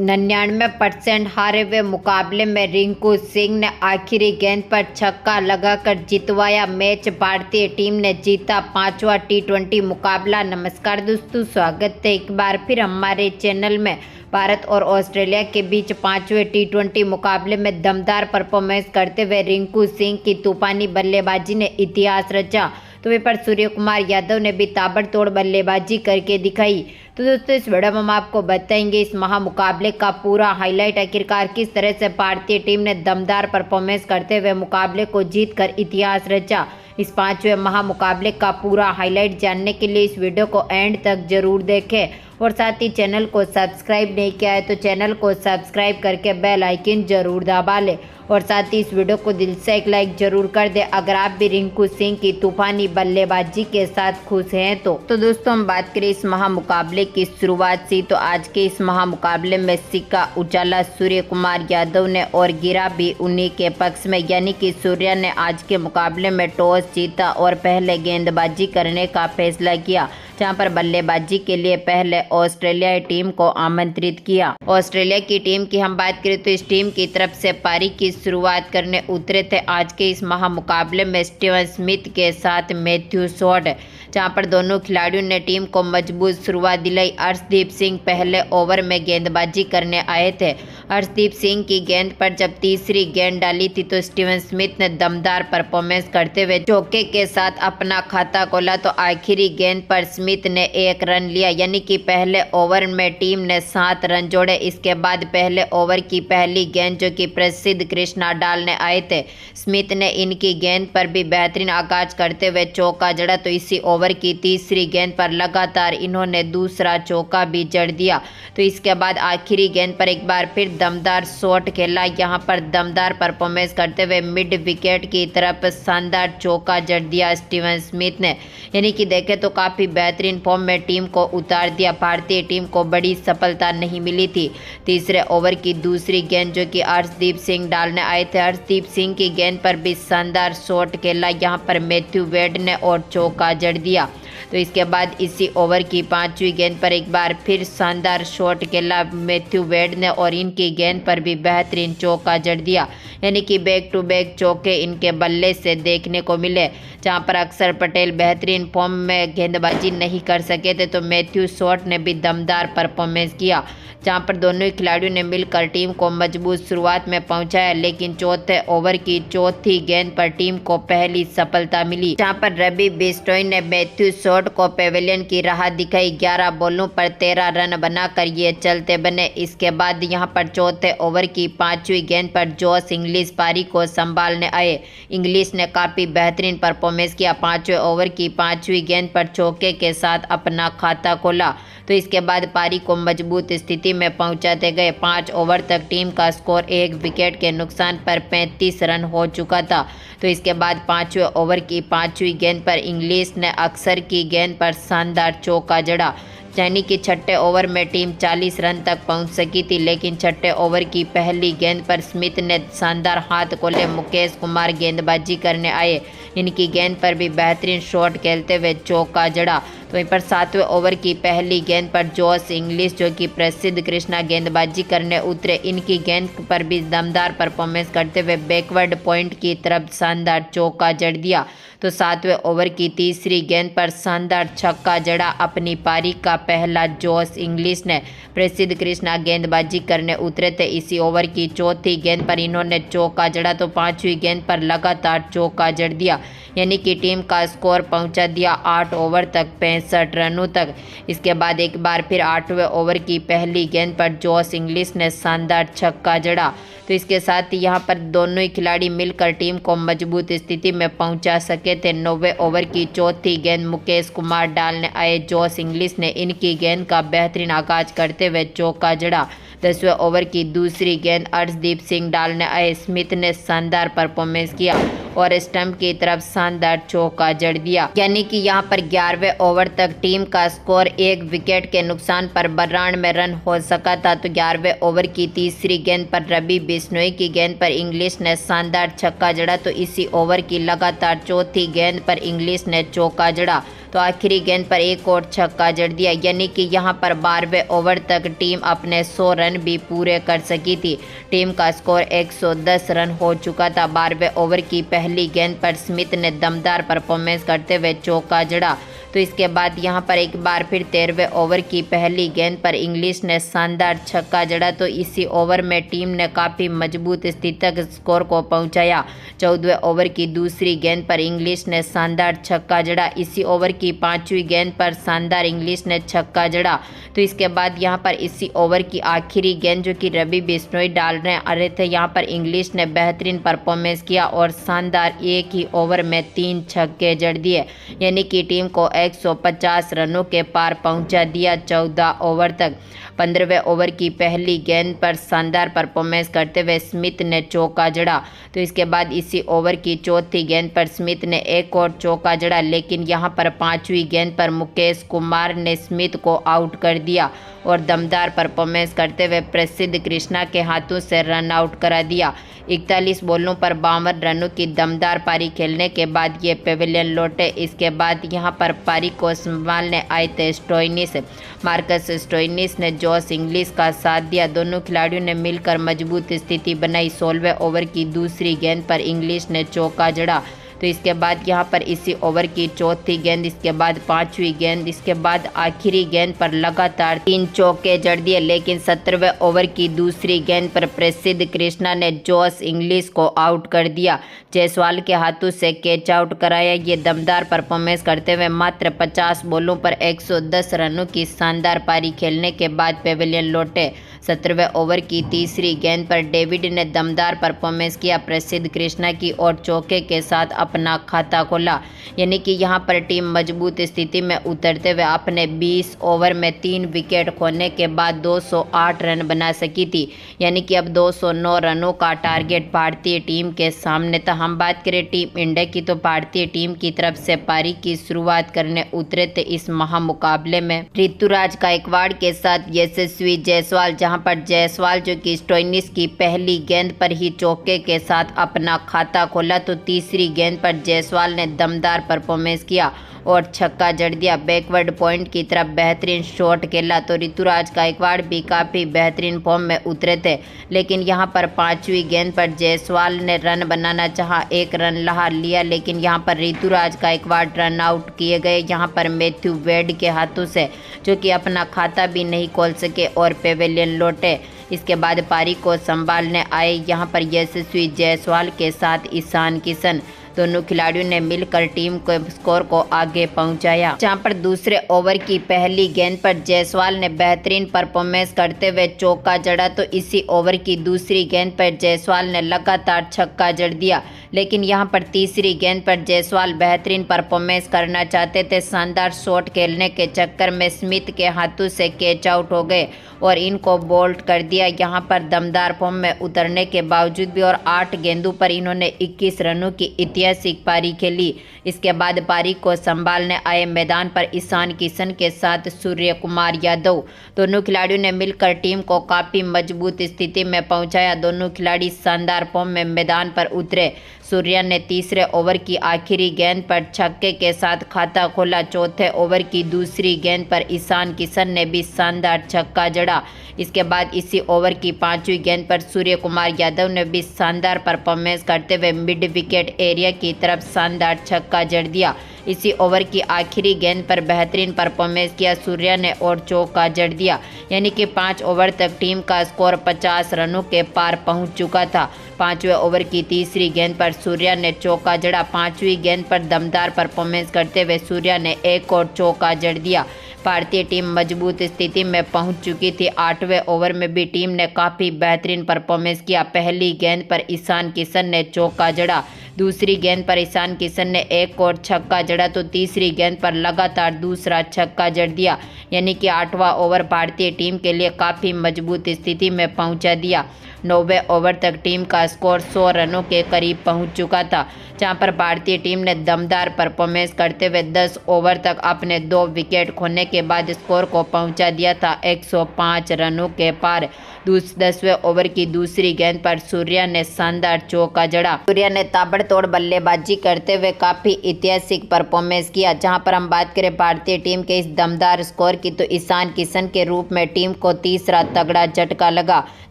99% हारे हुए मुकाबले में रिंकू सिंह ने आखिरी गेंद पर छक्का लगाकर जितवाया मैच। भारतीय टीम ने जीता 5वां T20 मुकाबला। नमस्कार दोस्तों, स्वागत है एक बार फिर हमारे चैनल में। भारत और ऑस्ट्रेलिया के बीच 5वें T20 मुकाबले में दमदार परफॉर्मेंस करते हुए रिंकू सिंह की तूफानी बल्लेबाजी ने इतिहास रचा। तो वहीं पर सूर्य कुमार यादव ने भी ताबड़तोड़ बल्लेबाजी करके दिखाई। तो दोस्तों, इस वीडियो में हम आपको बताएंगे इस महामुकाबले का पूरा हाईलाइट। आखिरकार किस तरह से भारतीय टीम ने दमदार परफॉर्मेंस करते हुए मुकाबले को जीतकर इतिहास रचा। इस 5वें महामुकाबले का पूरा हाईलाइट जानने के लिए इस वीडियो को एंड तक जरूर देखें और साथ ही चैनल को सब्सक्राइब नहीं किया है तो चैनल को सब्सक्राइब करके बेल आइकन जरूर दबा लें और साथ ही इस वीडियो को दिल से एक लाइक जरूर कर दें अगर आप भी रिंकू सिंह की तूफानी बल्लेबाजी के साथ खुश हैं तो दोस्तों, हम बात करें इस महामुकाबले की शुरुआत से। तो आज के इस महामुकाबले में सिक्का उछाला सूर्य कुमार यादव ने और गिरा भी उन्हीं के पक्ष में, यानी कि सूर्य ने आज के मुकाबले में टॉस जीता और पहले गेंदबाजी करने का फैसला किया, जहां पर बल्लेबाजी के लिए पहले ऑस्ट्रेलियाई टीम को आमंत्रित किया। ऑस्ट्रेलिया की टीम की हम बात करें तो इस टीम की तरफ से पारी की शुरुआत करने उतरे थे आज के इस महामुकाबले में स्टीवन स्मिथ के साथ मैथ्यू शॉट, जहां पर दोनों खिलाड़ियों ने टीम को मजबूत शुरुआत दिलाई। अर्शदीप सिंह पहले ओवर में गेंदबाजी करने आए थे। अर्शदीप सिंह की गेंद पर जब तीसरी गेंद डाली थी तो स्टीवन स्मिथ ने दमदार परफॉर्मेंस करते हुए चौके के साथ अपना खाता खोला। तो आखिरी गेंद पर स्मिथ ने 1 रन लिया, यानी कि पहले ओवर में टीम ने 7 रन जोड़े। इसके बाद पहले ओवर की पहली गेंद जो कि प्रसिद्ध कृष्णा डालने आए थे, स्मिथ ने इनकी गेंद पर भी बेहतरीन आगाज करते हुए चौका जड़ा। तो इसी ओवर की तीसरी गेंद पर लगातार इन्होंने दूसरा चौका भी जड़ दिया। तो इसके बाद आखिरी गेंद पर एक बार फिर दमदार शॉट खेला, यहां पर दमदार परफॉर्मेंस करते हुए मिड विकेट की तरफ शानदार चौका जड़ दिया स्टीवन स्मिथ ने, यानी कि देखें तो काफ़ी बेहतरीन फॉर्म में टीम को उतार दिया। भारतीय टीम को बड़ी सफलता नहीं मिली थी। तीसरे ओवर की दूसरी गेंद जो कि अर्शदीप सिंह डालने आए थे, अर्शदीप सिंह की गेंद पर भी शानदार शॉट खेला, यहां पर मैथ्यू वेड ने और चौका जड़ दिया। तो इसके बाद इसी ओवर की 5वीं गेंद पर एक बार फिर शानदार शॉट खेला मैथ्यू वेड ने और इनकी गेंद पर भी बेहतरीन चौका जड़ दिया, यानी कि बैक टू बैक चौके इनके बल्ले से देखने को मिले। जहां पर अक्षर पटेल बेहतरीन फॉर्म में गेंदबाजी नहीं कर सके थे तो मैथ्यू शॉट ने भी दमदार परफॉर्मेंस किया, जहां पर दोनों खिलाड़ियों ने मिलकर टीम को मजबूत शुरुआत में पहुंचाया। लेकिन चौथे ओवर की चौथी गेंद पर टीम को पहली सफलता मिली, जहां पर रवि बिश्नोई ने मैथ्यू शॉट को पेविलियन की राह दिखाई। 11 बॉलों पर 13 रन बनाकर ये चलते बने। इसके बाद यहां पर चौथे ओवर की 5वीं गेंद पर जोश इंग्लिश पारी को संभालने आए। इंग्लिश ने काफ़ी बेहतरीन परफॉर्मेंस किया। 5वें ओवर की 5वीं गेंद पर चौके के साथ अपना खाता खोला। तो इसके बाद पारी को मजबूत स्थिति में पहुंचाते गए। 5 ओवर तक टीम का स्कोर 1 विकेट के नुकसान पर 35 रन हो चुका था। तो इसके बाद 5वें ओवर की 5वीं गेंद पर इंग्लिश ने अक्षर की गेंद पर शानदार चौका जड़ा, यानी कि छठे ओवर में टीम 40 रन तक पहुंच सकी थी। लेकिन छठे ओवर की पहली गेंद पर स्मिथ ने शानदार हाथ खोले। मुकेश कुमार गेंदबाजी करने आए, इनकी गेंद पर भी बेहतरीन शॉट खेलते हुए चौका जड़ा। तो वहीं पर 7वें ओवर की पहली गेंद पर जोश इंग्लिश जो कि प्रसिद्ध कृष्णा गेंदबाजी करने उतरे, इनकी गेंद पर भी दमदार परफॉर्मेंस करते हुए बैकवर्ड पॉइंट की तरफ शानदार चौका जड़ दिया। तो 7वें ओवर की तीसरी गेंद पर शानदार छक्का जड़ा। अपनी पारी का पहला जोश इंग्लिश ने प्रसिद्ध कृष्णा गेंदबाजी करने उतरे थे। इसी ओवर की चौथी गेंद पर इन्होंने चौका जड़ा। तो 5वीं गेंद पर लगातार चौका जड़ दिया, यानी कि टीम का स्कोर पहुंचा दिया 8 ओवर तक 65 रनों तक। इसके बाद एक बार फिर 8वें ओवर की पहली गेंद पर जोश इंग्लिश ने शानदार छक्का जड़ा। तो इसके साथ ही यहाँ पर दोनों ही खिलाड़ी मिलकर टीम को मजबूत स्थिति में पहुंचा सके थे। 9वें ओवर की चौथी गेंद मुकेश कुमार डालने आए। जोश इंग्लिश ने इनकी गेंद का बेहतरीन आगाज करते हुए चौका जड़ा। 10वें ओवर की दूसरी गेंद अर्शदीप सिंह डालने आए। स्मिथ ने शानदार परफॉर्मेंस किया और स्टंप की तरफ शानदार चौका जड़ दिया, यानी कि यहां पर 11वें ओवर तक टीम का स्कोर 1 विकेट के नुकसान पर 92 रन हो सका था। तो 11वें ओवर की तीसरी गेंद पर रवि बिश्नोई की गेंद पर इंग्लिश ने शानदार छक्का जड़ा। तो इसी ओवर की लगातार चौथी गेंद पर इंग्लिश ने चौका जड़ा। तो आखिरी गेंद पर एक और छक्का जड़ दिया, यानी कि यहां पर 12वें ओवर तक टीम अपने 100 रन भी पूरे कर सकी थी। टीम का स्कोर 110 रन हो चुका था। 12वें ओवर की पहली गेंद पर स्मिथ ने दमदार परफॉर्मेंस करते हुए चौका जड़ा। तो इसके बाद यहां पर एक बार फिर 13वें ओवर की पहली गेंद पर इंग्लिश ने शानदार छक्का जड़ा। तो इसी ओवर में टीम ने काफ़ी मजबूत स्थिति तक स्कोर को पहुंचाया। 14वें ओवर की दूसरी गेंद पर इंग्लिश ने शानदार छक्का जड़ा। इसी ओवर की 5वीं गेंद पर शानदार इंग्लिश ने छक्का जड़ा। तो इसके बाद यहां पर इसी ओवर की आखिरी गेंद जो कि रवि बिश्नोई डाल रहे थे, यहां पर इंग्लिश ने बेहतरीन परफॉर्मेंस किया और शानदार एक ही ओवर में 3 छक्के जड़ दिए, यानी कि टीम को 150 रनों के पार पहुंचा दिया 14 ओवर तक। 15वें ओवर की पहली गेंद पर शानदार परफॉर्मेंस करते हुए स्मिथ ने चौका जड़ा। तो इसके बाद इसी ओवर की चौथी गेंद पर स्मिथ ने एक और चौका जड़ा, लेकिन यहां पर 5वीं गेंद पर मुकेश कुमार ने स्मिथ को आउट कर दिया और दमदार परफॉर्मेंस करते हुए प्रसिद्ध कृष्णा के हाथों से रन आउट करा दिया। 41 बॉलों पर 52 रनों की दमदार पारी खेलने के बाद ये पेविलियन लौटे। इसके बाद यहां पर पारी को संभालने आए थे स्टोइनिस। मार्कस स्टोइनिस ने जॉस इंग्लिश का साथ दिया। दोनों खिलाड़ियों ने मिलकर मजबूत स्थिति बनाई। 16वें ओवर की दूसरी गेंद पर इंग्लिश ने चौका जड़ा। तो इसके बाद यहाँ पर इसी ओवर की चौथी गेंद, इसके बाद 5वीं गेंद, इसके बाद आखिरी गेंद पर लगातार 3 चौके जड़ दिए, लेकिन 17वें ओवर की दूसरी गेंद पर प्रसिद्ध कृष्णा ने जॉस इंग्लिश को आउट कर दिया। जायसवाल के हाथों से कैच आउट कराया। ये दमदार परफॉर्मेंस करते हुए मात्र 50 बॉलों पर 110 रनों की शानदार पारी खेलने के बाद पेविलियन लौटे। 17वें ओवर की तीसरी गेंद पर डेविड ने दमदार परफॉर्मेंस किया। प्रसिद्ध कृष्णा की और चौके के साथ अपना खाता खोला, यानी कि यहां पर टीम मजबूत स्थिति में उतरते हुए अपने 20 ओवर में 3 विकेट खोने के बाद 208 रन बना सकी थी, यानी कि अब 209 रनों का टारगेट भारतीय टीम के सामने था। हम बात करें टीम इंडिया की, तो भारतीय टीम की तरफ से पारी की शुरुआत करने उतरे थे इस महामुकाबले में ऋतुराज गायकवाड़ के साथ यशस्वी जायसवाल, जहां पर जायसवाल जो कि स्टोइनिस की पहली गेंद पर ही चौके के साथ अपना खाता खोला। तो तीसरी गेंद पर जायसवाल ने दमदार परफॉर्मेंस किया और छक्का जड़ दिया। बैकवर्ड पॉइंट की तरफ बेहतरीन शॉट खेला। तो ऋतुराज गायकवाड़ भी काफ़ी बेहतरीन फॉर्म में उतरे थे, लेकिन यहां पर 5वीं गेंद पर जायसवाल ने रन बनाना चाहा, 1 रन लहा लिया, लेकिन यहां पर ऋतुराज गायकवाड़ रन आउट किए गए। यहां पर मैथ्यू वेड के हाथों से, जो कि अपना खाता भी नहीं खोल सके और पेविलियन लौटे। इसके बाद पारी को संभालने आए यहां पर यशस्वी जायसवाल के साथ ईशान किशन। दोनों खिलाड़ियों ने मिलकर टीम को स्कोर को आगे पहुंचाया। जहां पर दूसरे ओवर की पहली गेंद पर जायसवाल ने बेहतरीन परफॉर्मेंस करते हुए चौका जड़ा। तो इसी ओवर की दूसरी गेंद पर जायसवाल ने लगातार छक्का जड़ दिया, लेकिन यहां पर तीसरी गेंद पर जायसवाल बेहतरीन परफॉर्मेंस करना चाहते थे। शानदार शॉट खेलने के चक्कर में स्मिथ के हाथों से कैच आउट हो गए और इनको बोल्ड कर दिया। यहां पर दमदार फॉर्म में उतरने के बावजूद भी और 8 गेंदों पर इन्होंने 21 रनों की ऐतिहासिक पारी खेली। इसके बाद पारी को संभालने आए मैदान पर ईशान किशन के साथ सूर्य कुमार यादव। दोनों खिलाड़ियों ने मिलकर टीम को काफ़ी मजबूत स्थिति में पहुंचाया। दोनों खिलाड़ी शानदार फॉर्म में मैदान पर उतरे। सूर्या ने तीसरे ओवर की आखिरी गेंद पर छक्के के साथ खाता खोला। चौथे ओवर की दूसरी गेंद पर ईशान किशन ने भी शानदार छक्का जड़ा। इसके बाद इसी ओवर की 5वीं गेंद पर सूर्य कुमार यादव ने भी शानदार परफॉर्मेंस करते हुए मिड विकेट एरिया की तरफ शानदार छक्का जड़ दिया। इसी ओवर की आखिरी गेंद पर बेहतरीन परफॉर्मेंस किया सूर्या ने और चौका जड़ दिया, यानी कि 5 ओवर तक टीम का स्कोर 50 रनों के पार पहुंच चुका था। 5वें ओवर की तीसरी गेंद पर सूर्या ने चौका जड़ा। 5वीं गेंद पर दमदार परफॉर्मेंस करते हुए सूर्या ने एक और चौका जड़ दिया। भारतीय टीम मजबूत स्थिति में पहुंच चुकी थी। 8वें ओवर में भी टीम ने काफ़ी बेहतरीन परफॉर्मेंस किया। पहली गेंद पर ईशान किशन ने चौका जड़ा। दूसरी गेंद पर ईशान किशन ने एक और छक्का जड़ा। तो तीसरी गेंद पर लगातार दूसरा छक्का जड़ दिया, यानी कि 8वां ओवर भारतीय टीम के लिए काफ़ी मजबूत स्थिति में पहुंचा दिया। 9वें ओवर तक टीम का स्कोर 100 रनों के करीब पहुंच चुका था, जहां पर भारतीय टीम ने दमदार परफॉर्मेंस करते हुए 10 ओवर तक अपने 2 विकेट खोने के बाद स्कोर को पहुंचा दिया था 105 रनों के पार। 10वें ओवर की दूसरी गेंद पर सूर्या ने शानदार चौका जड़ा। सूर्या ने ताबड़तोड़ बल्लेबाजी करते हुए काफी ऐतिहासिक परफॉर्मेंस किया। जहां पर हम बात करें भारतीय टीम के इस दमदार स्कोर की, तो ईशान किशन के रूप में टीम को तीसरा तगड़ा झटका लगा,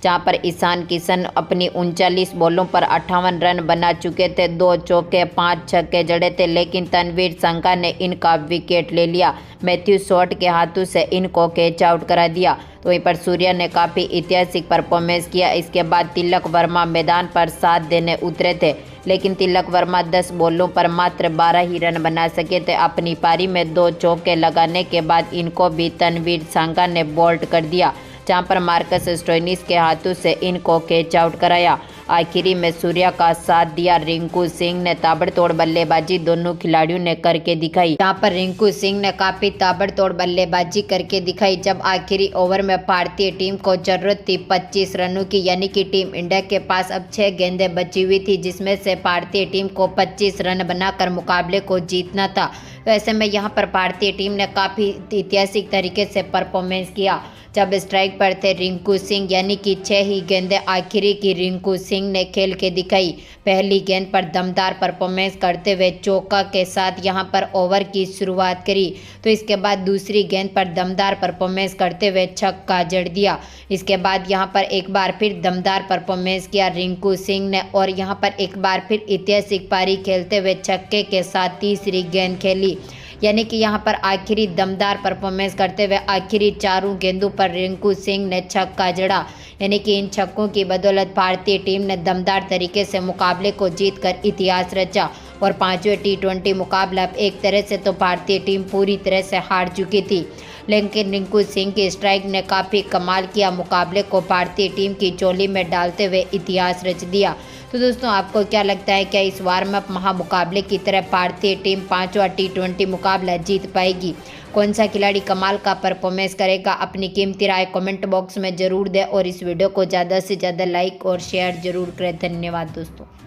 जहां पर ईशान किशन अपनी 39 बॉलों पर 58 रन बना चुके थे। 2 चौके 5 छक्के जड़े थे, लेकिन तनवीर संघा ने इनका विकेट ले लिया। मैथ्यू शॉट के हाथों से इनको कैच आउट करा दिया। तो वहीं पर सूर्या ने काफ़ी ऐतिहासिक परफॉर्मेंस किया। इसके बाद तिलक वर्मा मैदान पर साथ देने उतरे थे, लेकिन तिलक वर्मा 10 बॉलों पर मात्र 12 ही रन बना सके थे। अपनी पारी में 2 चौके लगाने के बाद इनको भी तनवीर संघा ने बोल्ड कर दिया, जहां पर मार्कस स्टोइनिस के हाथों से इनको कैच आउट कराया। आखिरी में सूर्या का साथ दिया रिंकू सिंह ने ताबड़तोड़ बल्लेबाजी दोनों खिलाड़ियों ने करके दिखाई। यहाँ पर रिंकू सिंह ने काफी ताबड़तोड़ बल्लेबाजी करके दिखाई, जब आखिरी ओवर में भारतीय टीम को जरूरत थी 25 रनों की, यानी कि टीम इंडिया के पास अब 6 गेंदें बची हुई थी, जिसमें से भारतीय टीम को 25 रन बनाकर मुकाबले को जीतना था। तो ऐसे में यहाँ पर भारतीय टीम ने काफ़ी ऐतिहासिक तरीके से परफॉर्मेंस किया। जब स्ट्राइक पर थे रिंकू सिंह, यानी कि 6 ही गेंदें आखिरी की रिंकू सिंह ने खेल के दिखाई। पहली गेंद पर दमदार परफॉर्मेंस करते हुए चौका के साथ यहाँ पर ओवर की शुरुआत करी, तो इसके बाद दूसरी गेंद पर दमदार परफॉर्मेंस करते हुए छक्का जड़ दिया। इसके बाद यहाँ पर एक बार फिर दमदार परफॉर्मेंस किया रिंकू सिंह ने, और यहाँ पर एक बार फिर ऐतिहासिक पारी खेलते हुए छक्के के साथ तीसरी गेंद खेली, यानी कि यहाँ पर आखिरी दमदार परफॉर्मेंस करते हुए आखिरी 4 गेंदों पर रिंकू सिंह ने छक्का जड़ा। यानी कि इन छक्कों की बदौलत भारतीय टीम ने दमदार तरीके से मुकाबले को जीतकर इतिहास रचा, और 5वें T20 मुकाबला अब एक तरह से तो भारतीय टीम पूरी तरह से हार चुकी थी, लेकिन रिंकू सिंह की स्ट्राइक ने काफ़ी कमाल किया, मुकाबले को भारतीय टीम की चोली में डालते हुए इतिहास रच दिया। तो दोस्तों, आपको क्या लगता है, क्या इस वार्म अप महामुकाबले की तरह भारतीय टीम 5वां T20 मुकाबला जीत पाएगी? कौन सा खिलाड़ी कमाल का परफॉर्मेंस करेगा? अपनी कीमती राय कमेंट बॉक्स में ज़रूर दें, और इस वीडियो को ज़्यादा से ज़्यादा लाइक और शेयर जरूर करें। धन्यवाद दोस्तों।